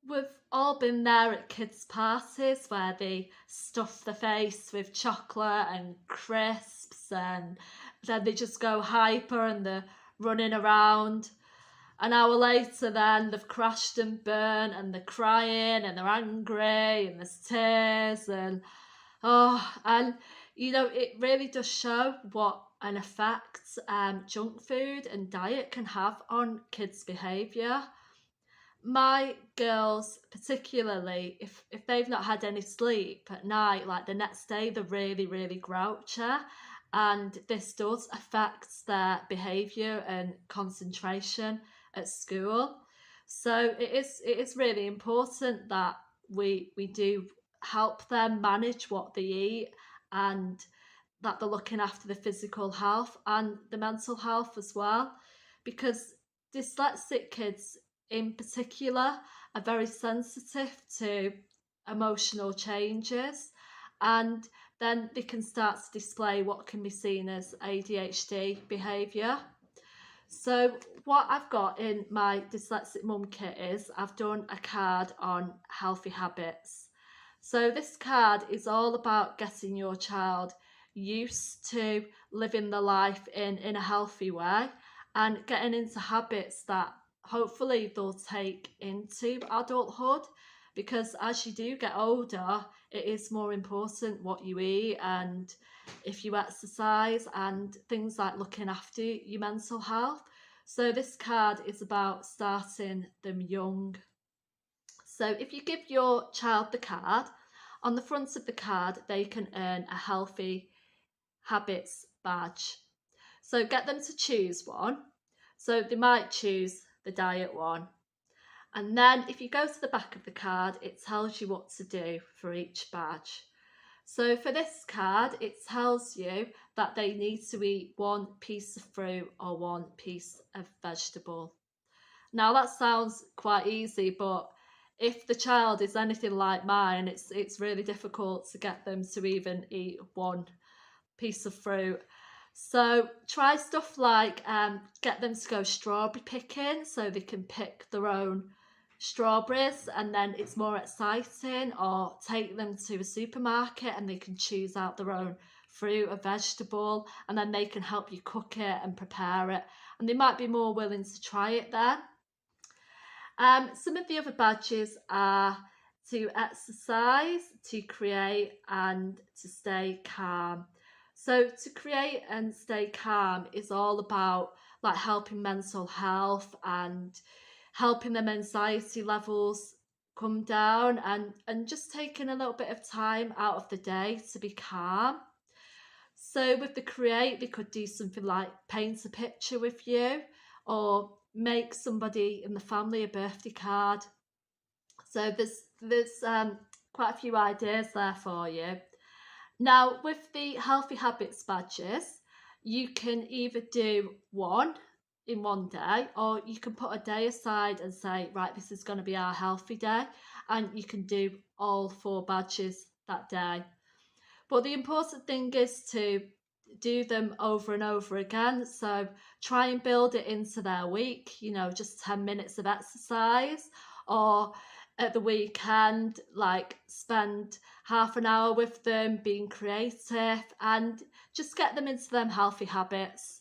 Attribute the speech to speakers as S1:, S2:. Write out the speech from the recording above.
S1: we've all been there at kids' parties where they stuff their face with chocolate and crisps, and then they just go hyper and they're running around. An hour later, then they've crashed and burnt and they're crying and they're angry and there's tears and it really does show what an effect junk food and diet can have on kids' behaviour. My girls, particularly, if they've not had any sleep at night, like the next day, they're really, really grouchy. And this does affect their behaviour and concentration at school. So it is really important that we do help them manage what they eat, and that they're looking after the physical health and the mental health as well. Because dyslexic kids in particular are very sensitive to emotional changes, and then they can start to display what can be seen as ADHD behaviour. So what I've got in my dyslexic mum kit is I've done a card on healthy habits. So this card is all about getting your child used to living the life in a healthy way and getting into habits that hopefully they'll take into adulthood, because as you do get older, it is more important what you eat and if you exercise and things like looking after your mental health. So this card is about starting them young. So if you give your child the card, on the front of the card, they can earn a healthy habits badge. So get them to choose one. So they might choose the diet one. And then if you go to the back of the card, it tells you what to do for each badge. So for this card, it tells you that they need to eat one piece of fruit or one piece of vegetable. Now that sounds quite easy, but if the child is anything like mine, it's really difficult to get them to even eat one piece of fruit. So try stuff like get them to go strawberry picking so they can pick their own strawberries, and then it's more exciting. Or take them to a supermarket and they can choose out their own fruit or vegetable, and then they can help you cook it and prepare it, and they might be more willing to try it then. Some of the other badges are to exercise, to create, and to stay calm. So to create and stay calm is all about like helping mental health and helping them anxiety levels come down, and just taking a little bit of time out of the day to be calm. So with the create, they could do something like paint a picture with you or make somebody in the family a birthday card. So there's quite a few ideas there for you. Now, with the healthy habits badges, you can either do one in one day, or you can put a day aside and say, right, this is going to be our healthy day, and you can do all 4 badges that day. But the important thing is to do them over and over again. So try and build it into their week, just 10 minutes of exercise, or at the weekend, like spend half an hour with them being creative and just get them into them healthy habits.